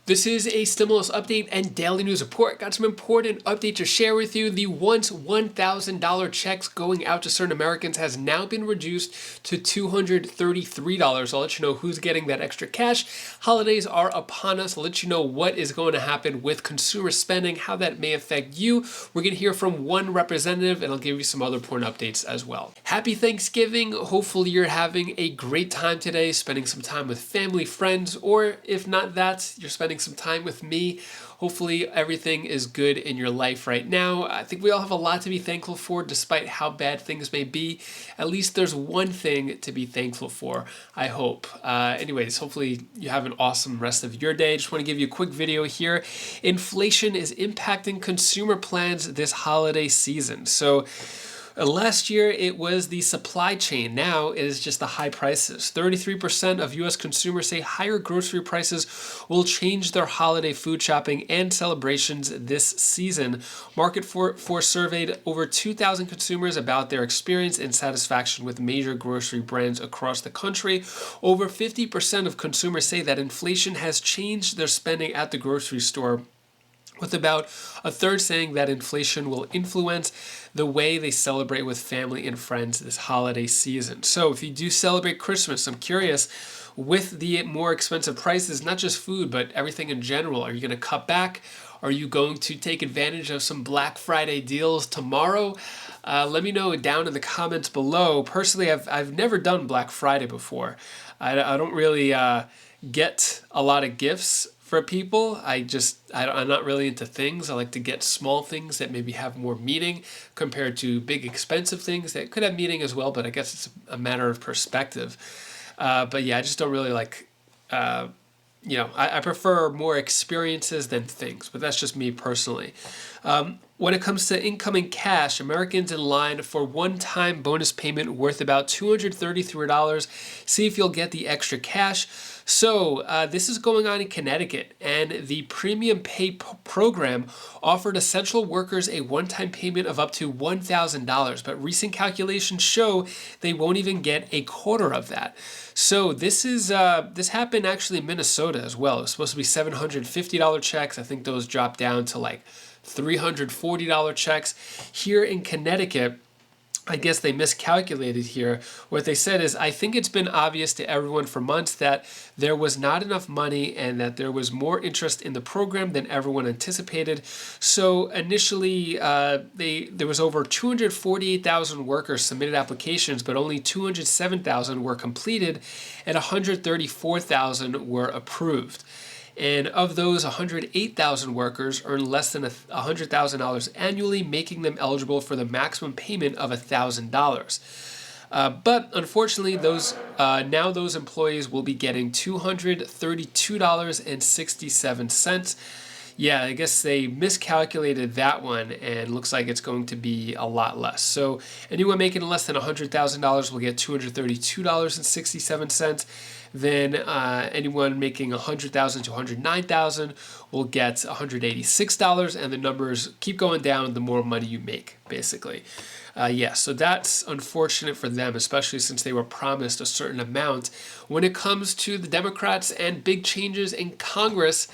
This is a stimulus update and daily news report. Got some important update to share with you. The once $1,000 checks going out to certain Americans has now been reduced to $233. I'll let you know who's getting that extra cash. Holidays are upon us. I'll let you know what is going to happen with consumer spending, how that may affect you. We're going to hear from one representative, and I'll give you some other important updates as well. Happy Thanksgiving. Hopefully you're having a great time today, spending some time with family, friends, or if not that, you're spending some time with me. Hopefully everything is good in your life right now. I think we all have a lot to be thankful for despite how bad things may be. At least there's one thing to be thankful for, I hope. Anyways, hopefully you have an awesome rest of your day. Just want to give you a quick video here. Inflation is impacting consumer plans this holiday season. So last year, it was the supply chain. Now it is just the high prices. 33% of U.S. consumers say higher grocery prices will change their holiday food shopping and celebrations this season. Market Force surveyed over 2,000 consumers about their experience and satisfaction with major grocery brands across the country. Over 50% of consumers say that inflation has changed their spending at the grocery store, with about a third saying that inflation will influence the way they celebrate with family and friends this holiday season. So if you do celebrate Christmas, I'm curious, with the more expensive prices, not just food, but everything in general, are you going to cut back? Are you going to take advantage of some Black Friday deals tomorrow? Let me know down in the comments below. Personally, I've never done Black Friday before. I don't really get a lot of gifts for people. I'm not really into things. I like to get small things that maybe have more meaning compared to big expensive things that could have meaning as well, but I guess it's a matter of perspective. But yeah, I just don't really like, I prefer more experiences than things, but that's just me personally. When it comes to incoming cash, Americans in line for one-time bonus payment worth about $233. See if you'll get the extra cash. So this is going on in Connecticut, and the Premium Pay program offered essential workers a one-time payment of up to $1,000, but recent calculations show they won't even get a quarter of that. So this happened actually in Minnesota as well. It was supposed to be $750 checks. I think those dropped down to like $340 checks. Here in Connecticut, I guess they miscalculated here. What they said is, I think it's been obvious to everyone for months that there was not enough money and that there was more interest in the program than everyone anticipated. So initially, there was over 248,000 workers submitted applications, but only 207,000 were completed and 134,000 were approved. And of those, 108,000 workers earn less than $100,000 annually, making them eligible for the maximum payment of $1,000. But unfortunately, those employees will be getting $232.67. Yeah, I guess they miscalculated that one, and looks like it's going to be a lot less. So anyone making less than $100,000 will get $232.67. Then anyone making $100,000 to $109,000 will get $186, and the numbers keep going down the more money you make, basically. So that's unfortunate for them, especially since they were promised a certain amount. When it comes to the Democrats and big changes in Congress,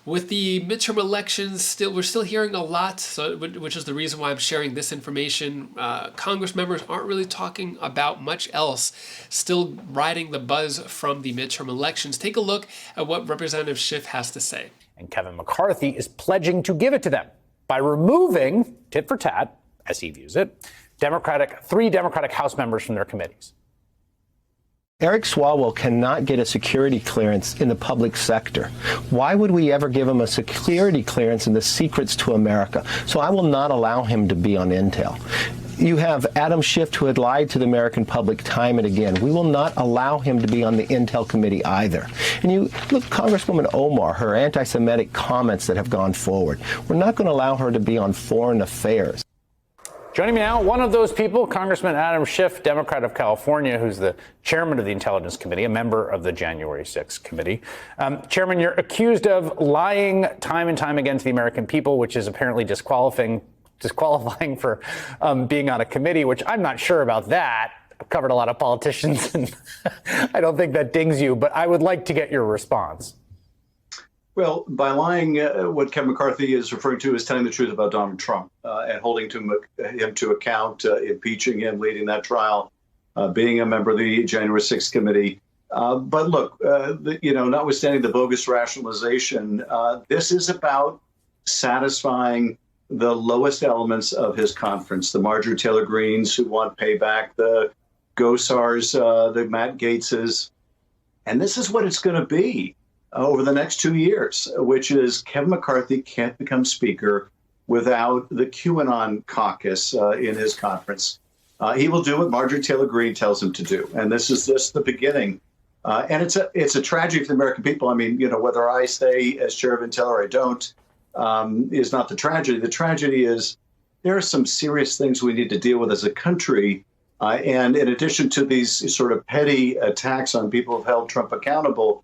with the midterm elections, we're still hearing a lot, which is the reason why I'm sharing this information. Congress members aren't really talking about much else, still riding the buzz from the midterm elections. Take a look at what Representative Schiff has to say. And Kevin McCarthy is pledging to give it to them by removing, tit for tat, as he views it, three Democratic House members from their committees. Eric Swalwell cannot get a security clearance in the public sector. Why would we ever give him a security clearance in the secrets to America? So I will not allow him to be on Intel. You have Adam Schiff, who had lied to the American public time and again. We will not allow him to be on the Intel committee either. And you look, Congresswoman Omar, her anti-Semitic comments that have gone forward. We're not going to allow her to be on foreign affairs. Joining me now, one of those people, Congressman Adam Schiff, Democrat of California, who's the chairman of the Intelligence Committee, a member of the January 6th committee. Chairman, you're accused of lying time and time again to the American people, which is apparently disqualifying for being on a committee, which I'm not sure about that. I've covered a lot of politicians, and I don't think that dings you, but I would like to get your response. Well, by lying, what Kevin McCarthy is referring to is telling the truth about Donald Trump and holding him to account, impeaching him, leading that trial, being a member of the January 6th committee. But look, notwithstanding the bogus rationalization, this is about satisfying the lowest elements of his conference, the Marjorie Taylor Greens who want payback, the Gosars, the Matt Gaetzes. And this is what it's going to be over the next 2 years, which is Kevin McCarthy can't become speaker without the QAnon caucus in his conference. He will do what Marjorie Taylor Greene tells him to do. And this is just the beginning. And it's a tragedy for the American people. I mean, whether I stay as chair of Intel or I don't is not the tragedy. The tragedy is there are some serious things we need to deal with as a country. And in addition to these sort of petty attacks on people who've held Trump accountable,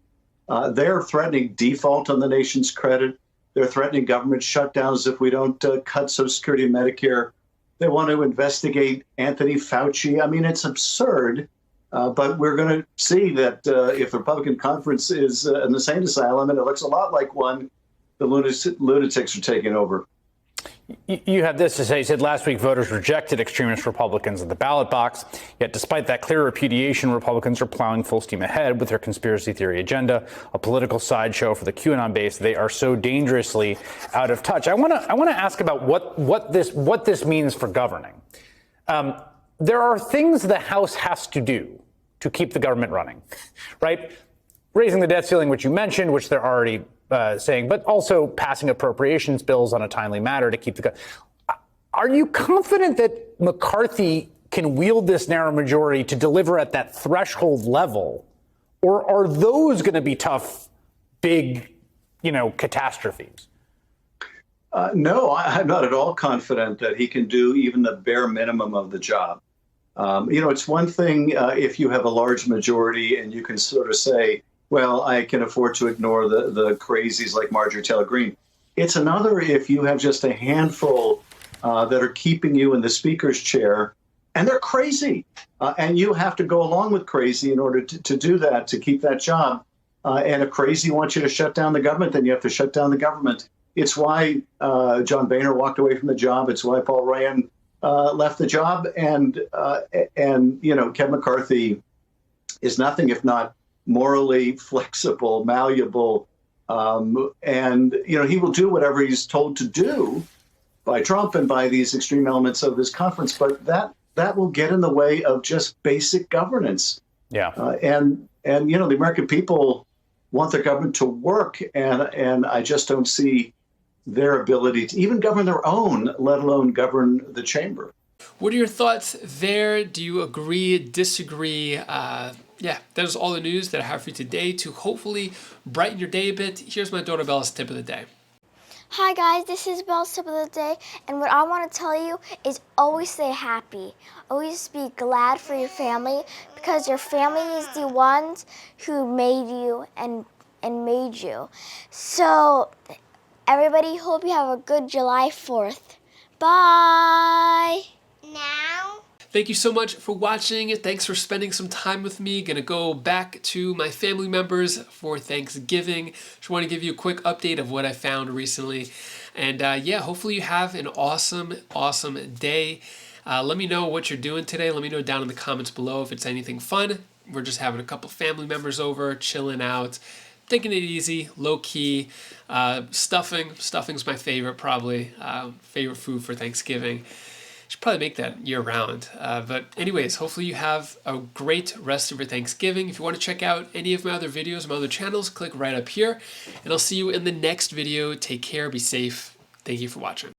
they're threatening default on the nation's credit. They're threatening government shutdowns if we don't cut Social Security and Medicare. They want to investigate Anthony Fauci. I mean, it's absurd. But we're going to see that if the Republican conference is an insane asylum, and it looks a lot like one, the lunatics are taking over. You have this to say. You said last week voters rejected extremist Republicans at the ballot box. Yet despite that clear repudiation, Republicans are plowing full steam ahead with their conspiracy theory agenda, a political sideshow for the QAnon base. They are so dangerously out of touch. I want to ask about what this means for governing. There are things the House has to do to keep the government running, right? Raising the debt ceiling, which you mentioned, which they're already saying, but also passing appropriations bills on a timely matter to keep the. Are you confident that McCarthy can wield this narrow majority to deliver at that threshold level, or are those going to be tough, big, catastrophes? No, I'm not at all confident that he can do even the bare minimum of the job. It's one thing if you have a large majority and you can sort of say, well, I can afford to ignore the crazies like Marjorie Taylor Greene. It's another if you have just a handful that are keeping you in the speaker's chair, and they're crazy. And you have to go along with crazy in order to do that, to keep that job. And if crazy wants you to shut down the government, then you have to shut down the government. It's why John Boehner walked away from the job. It's why Paul Ryan left the job. And Kevin McCarthy is nothing if not morally flexible, malleable, and he will do whatever he's told to do by Trump and by these extreme elements of this conference. But that will get in the way of just basic governance. Yeah, and the American people want their government to work, and I just don't see their ability to even govern their own, let alone govern the chamber. What are your thoughts there? Do you agree, disagree? Yeah, that is all the news that I have for you today to hopefully brighten your day a bit. Here's my daughter Bella's tip of the day. Hi guys, this is Bella's tip of the day, and what I want to tell you is always stay happy. Always be glad for your family, because your family is the ones who made you and made you. So everybody, hope you have a good July 4th. Bye! Now? Thank you so much for watching. Thanks for spending some time with me. Gonna go back to my family members for Thanksgiving. Just want to give you a quick update of what I found recently. And yeah, hopefully you have an awesome, awesome day. Let me know what you're doing today. Let me know down in the comments below if it's anything fun. We're just having a couple family members over, chilling out, taking it easy, low key. Stuffing's my favorite, probably. Favorite food for Thanksgiving. Should probably make that year round. But anyways, hopefully you have a great rest of your Thanksgiving. If you want to check out any of my other videos, my other channels, click right up here. And I'll see you in the next video. Take care, be safe. Thank you for watching.